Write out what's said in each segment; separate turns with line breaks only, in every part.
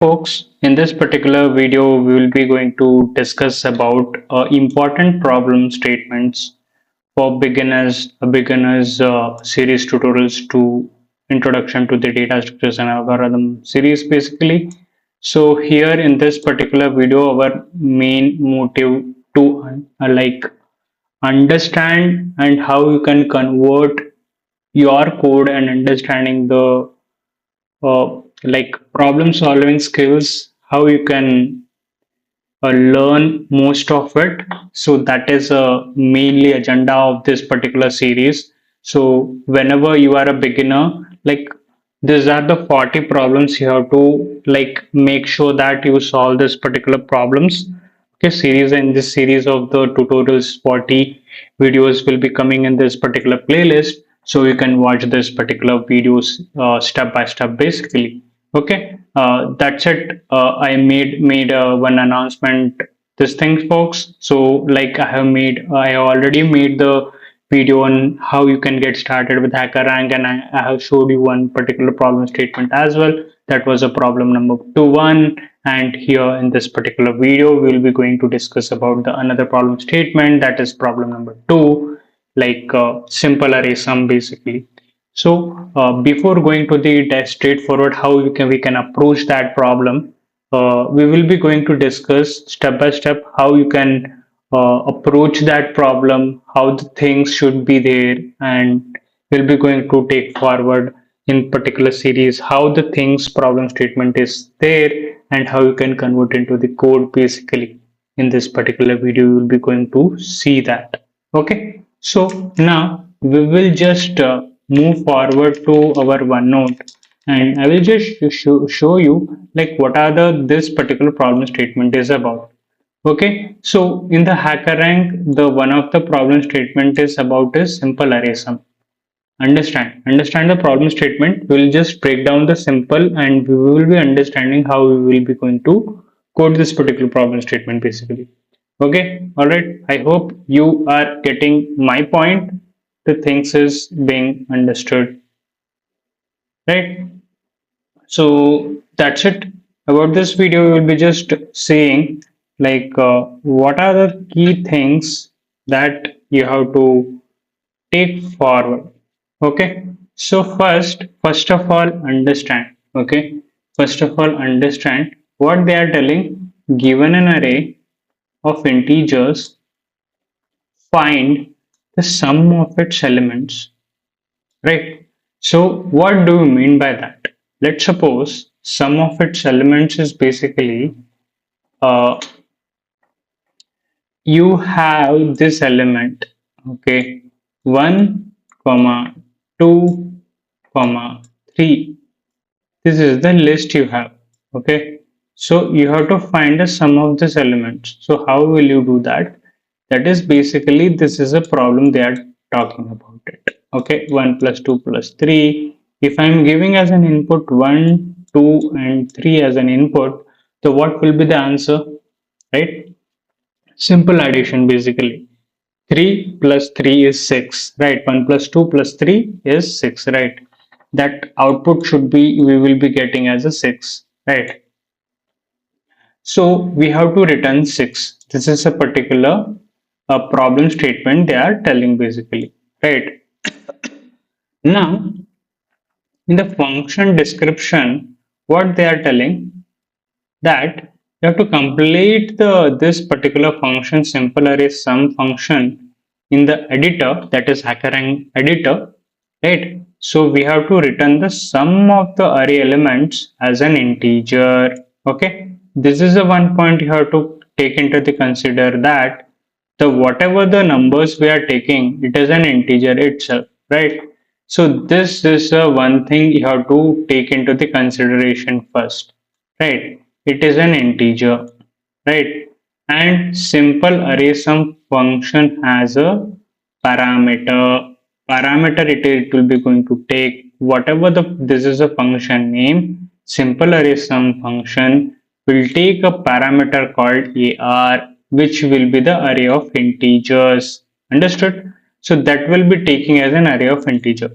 Folks, in this particular video, we will be going to discuss about important problem statements for beginners, a beginners series tutorials to introduction to the data structures and algorithm series basically. So here in this particular video, our main motive to understand and how you can convert your code and understanding the problem solving skills, how you can learn most of it. So that is mainly agenda of this particular series. So whenever you are a beginner, these are the 40 problems you have to make sure that you solve this particular problems. Okay, series in this series of the tutorials, 40 videos will be coming in this particular playlist. So you can watch this particular videos step by step basically. Okay, that's it. I made one announcement. This thing, folks. So I already made the video on how you can get started with HackerRank, and I have showed you one particular problem statement as well. That was a problem number 21. And here in this particular video, we will be going to discuss about the another problem statement, that is problem number 2, simple array sum basically. So before going to the straightforward how we can approach that problem, we will be going to discuss step by step how you can approach that problem, how the things should be there, and we'll be going to take forward in particular series how the things problem statement is there and how you can convert into the code basically. In this particular video, you will be going to see that. Okay, so now we will just move forward to our OneNote, and I will just show you what are the this particular problem statement is about. Okay, so in the HackerRank, the one of the problem statement is about a simple array sum. Understand the problem statement. We will just break down the simple, and we will be understanding how we will be going to code this particular problem statement basically. Okay, all right. I hope you are getting my point. The things is being understood, right? So that's it about this video. We will be just saying what are the key things that you have to take forward. Okay, so first of all, understand. Okay, first of all, understand what they are telling. Given an array of integers, find the sum of its elements. Right. So what do you mean by that? Let's suppose sum of its elements is basically uh, you have this element, okay, 1 comma 2 comma 3. This is the list you have. Okay, so you have to find the sum of these elements. So how will you do that? That is basically, this is a problem they are talking about it. Okay, 1 plus 2 plus 3. If I'm giving as an input 1, 2 and 3 as an input, so what will be the answer? Right, simple addition basically. 3 plus 3 is 6, right? 1 plus 2 plus 3 is 6, right? That output should be, we will be getting as a 6, right? So we have to return 6. This is a particular problem statement they are telling basically, right? Now, in the function description, what they are telling, that you have to complete this particular function simple array sum function in the editor, that is HackerRank editor, right? So we have to return the sum of the array elements as an integer. Okay, this is the one point you have to take into the consider, that the whatever the numbers we are taking, it is an integer itself, right? So this is one thing you have to take into the consideration first, right? It is an integer, right? And simple array sum function has a parameter. It will be going to take whatever the, this is a function name. Simple array sum function will take a parameter called AR, which will be the array of integers. Understood? So that will be taking as an array of integer.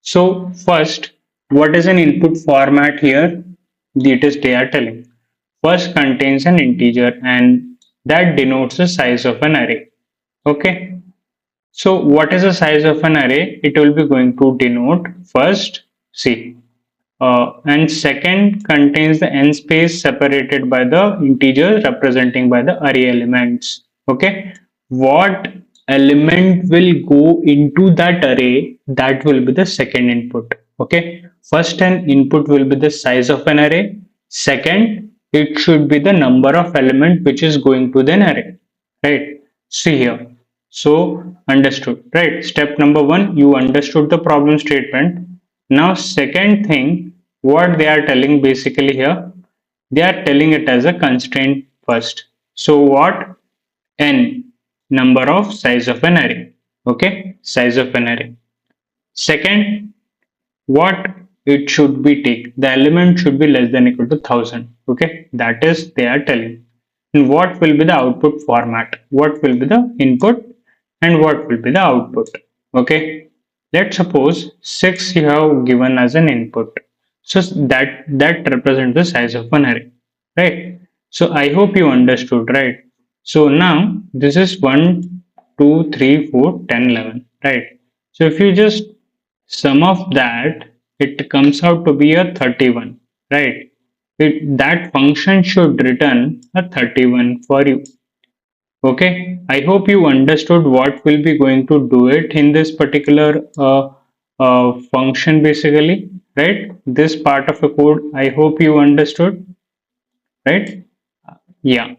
So first, what is an input format here? It is they are telling. First contains an integer and that denotes the size of an array. Okay. So what is the size of an array? It will be going to denote first, see, and second contains the n space separated by the integers representing by the array elements. Okay, what element will go into that array, that will be the second input. Okay, first an input will be the size of an array. Second, it should be the number of element which is going to the array. Right, see here. So understood, right? Step number one, you understood the problem statement. Now, second thing, what they are telling basically here, they are telling it as a constraint first. So what? N, number of size of an array. Okay, size of an array. Second, what it should be take, the element should be less than equal to 1000. Okay, that is they are telling. And what will be the output format, what will be the input, and what will be the output. Okay, let's suppose 6 you have given as an input, so that represents the size of an array, right? So I hope you understood, right? So now this is 1 2 3 4 10 11, right? So if you just sum of that, it comes out to be a 31, right? That function should return a 31 for you. Okay, I hope you understood what will be going to do it in this particular function basically, right? This part of the code, I hope you understood, right? Yeah,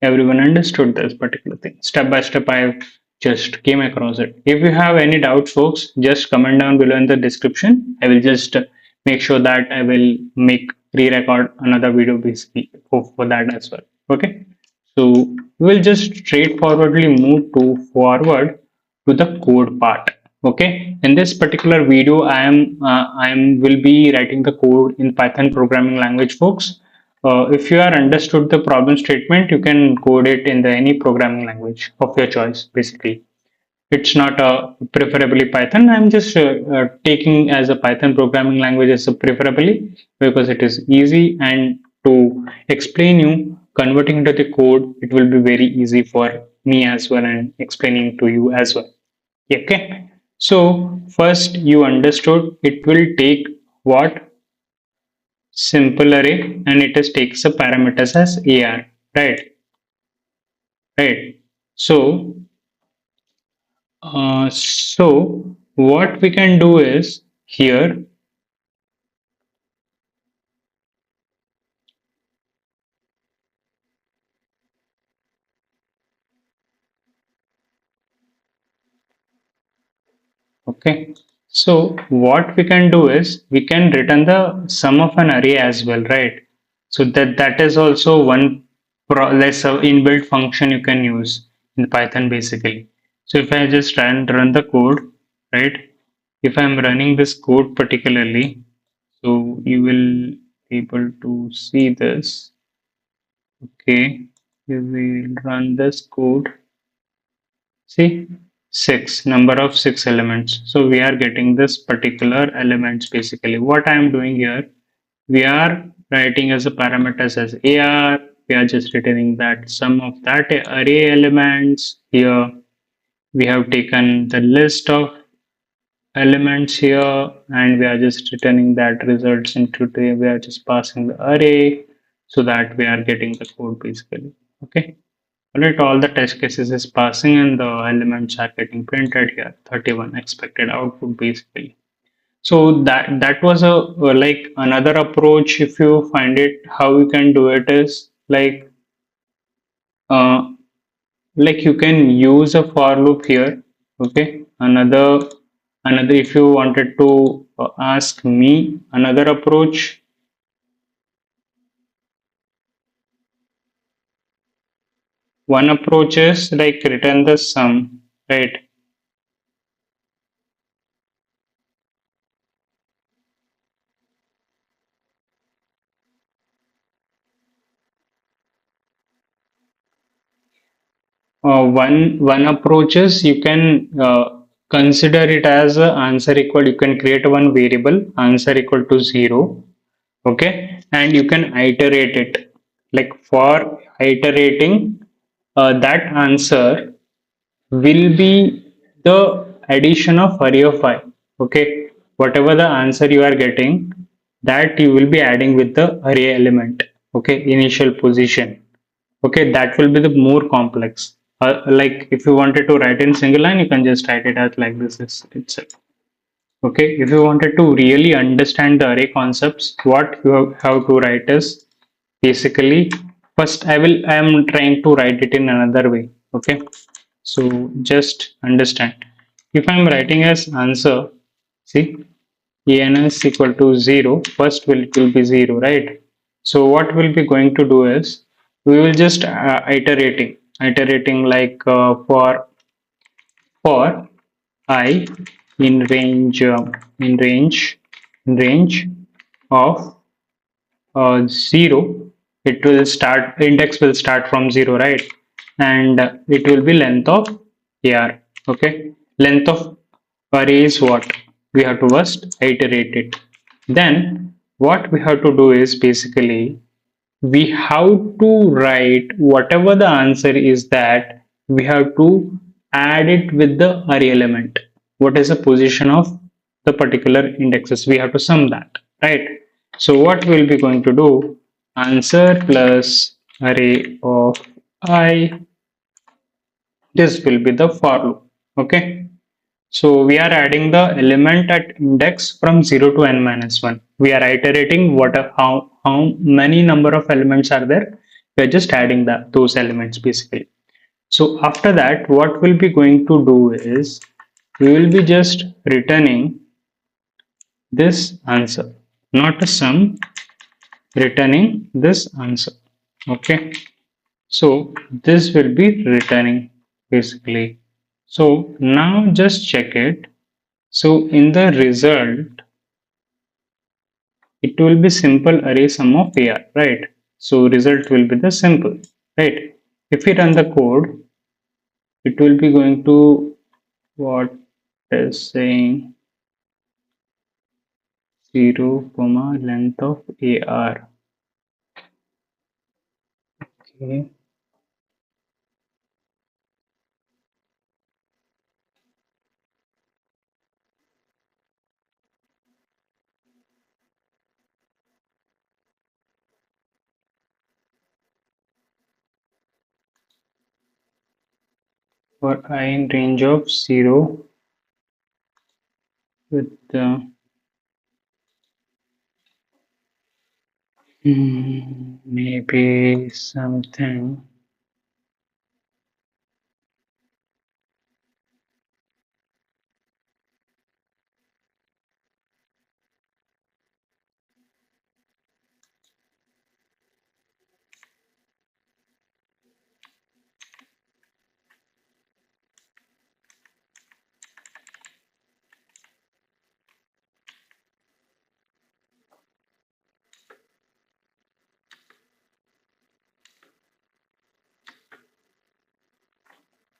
everyone understood this particular thing. Step by step, I just came across it. If you have any doubts, folks, just comment down below in the description. I will just make sure that I will make re-record another video basically for that as well. Okay. So we'll just straightforwardly move to forward to the code part. Okay. In this particular video, I am will be writing the code in Python programming language, folks. If you are understood the problem statement, you can code it in the any programming language of your choice. Basically, it's not preferably Python. I'm just taking as a Python programming language as a preferably because it is easy, and to explain you converting into the code, it will be very easy for me as well and explaining to you as well. Okay. So first you understood it will take what simple array and it is takes a parameters as AR, right? Right. So so what we can do is here, okay. So what we can do is we can return the sum of an array as well, right? So that is also one less inbuilt function you can use in Python basically. So if I just run the code, right? If I'm running this code particularly, so you will be able to see this. Okay, we will run this code. See, six, number of six elements. So we are getting this particular elements basically. What I am doing here, we are writing as a parameters as AR. We are just returning that sum of that array elements here. We have taken the list of elements here and we are just returning that results into the, we are just passing the array so that we are getting the code basically. Okay. Alright, all the test cases is passing and the elements are getting printed here. 31 expected output basically. So that was a like another approach. If you find it, how you can do it is uh, like you can use a for loop here. Okay, another if you wanted to ask me another approach, one approach is like return the sum, right? One approach is you can consider it as a answer equal. You can create one variable answer equal to 0, Okay, and you can iterate it. Like for iterating, that answer will be the addition of array of I. Okay, whatever the answer you are getting, that you will be adding with the array element. Okay, initial position. Okay, that will be the more complex. Like if you wanted to write in single line, you can just write it as like this is itself. Okay, if you wanted to really understand the array concepts, what you have to write is basically first I am trying to write it in another way. Okay, so just understand. If I am writing as answer, see ENS equal to 0, first will it will be 0, right? So what we'll be going to do is we will just iterating like for I in range in range of 0, it will start index will start from 0, right? And it will be length of AR. Okay, length of array is what we have to first iterate it. Then what we have to do is basically we have to write whatever the answer is, that we have to add it with the array element. What is the position of the particular indexes? We have to sum that, right? So what we'll be going to do, answer plus array of I, this will be the for loop. Okay, so we are adding the element at index from 0 to n minus 1. We are iterating what how many number of elements are there. We are just adding those elements basically. So after that, what we'll be going to do is we will be just returning this answer, not a sum, returning this answer. Okay, so this will be returning basically. So now just check it. So in the result, it will be simple array sum of AR, right? So result will be the simple, right? If we run the code, it will be going to what is saying 0 comma length of AR. Okay. For I in range of 0 with maybe something.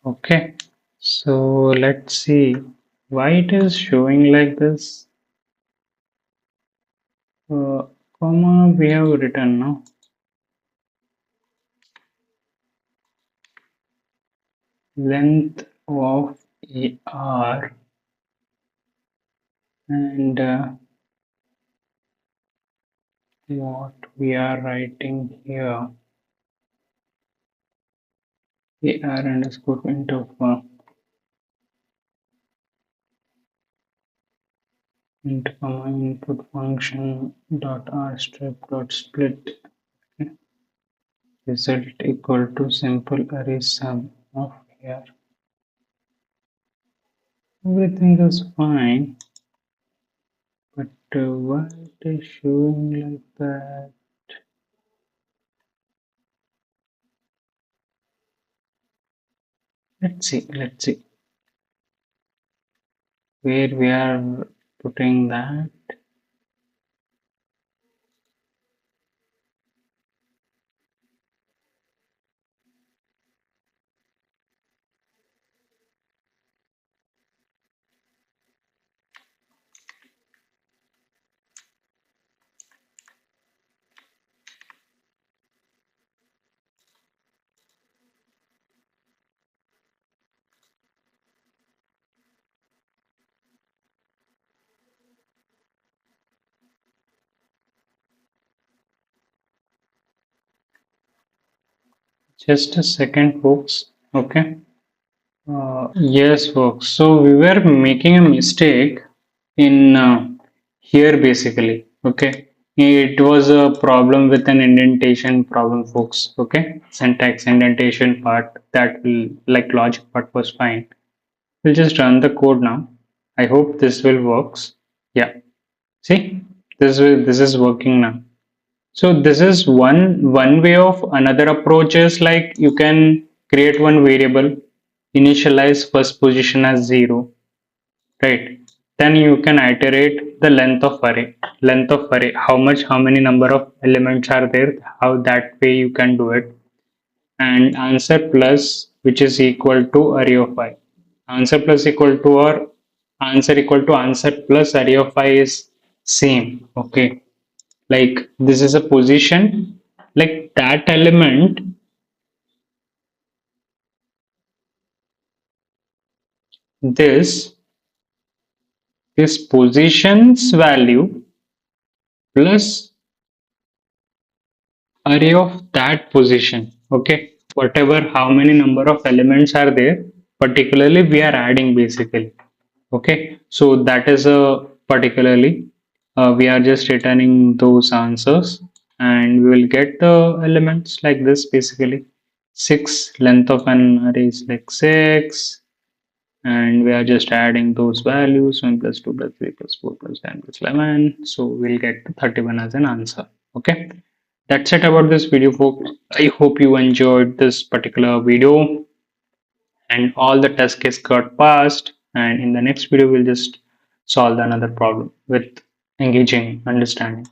Okay, so let's see why it is showing like this. Comma we have written now. Length of AR and what we are writing here, AR underscore into comma input function dot r strip dot split. Okay. Result equal to simple array sum of AR. Everything is fine, but why it is showing like that? Let's see where we are putting that. Just a second, folks. Okay. Yes, folks. So we were making a mistake in here basically. Okay. It was a problem with an indentation problem, folks. Okay. Syntax indentation part that will like logic part was fine. We'll just run the code now. I hope this will works. Yeah. See, this is working now. So this is one way of another approach is like you can create one variable, initialize first position as 0, right? Then you can iterate the length of array. Length of array, how many number of elements are there, how that way you can do it. And answer plus which is equal to array of I. Answer plus equal to or answer equal to answer plus array of I is same. Okay, like this is a position, like that element, this this position's value plus array of that position. Okay, whatever how many number of elements are there, particularly we are adding basically. Okay, so that is a particularly we are just returning those answers, and we will get the elements like this basically. 6 length of an array is like 6, and we are just adding those values, 1 plus 2 plus 3 plus 4 plus 10 plus 11, so we'll get 31 as an answer. Okay, that's it about this video, folks. I hope you enjoyed this particular video and all the test case got passed, and in the next video we'll just solve another problem with engaging understanding.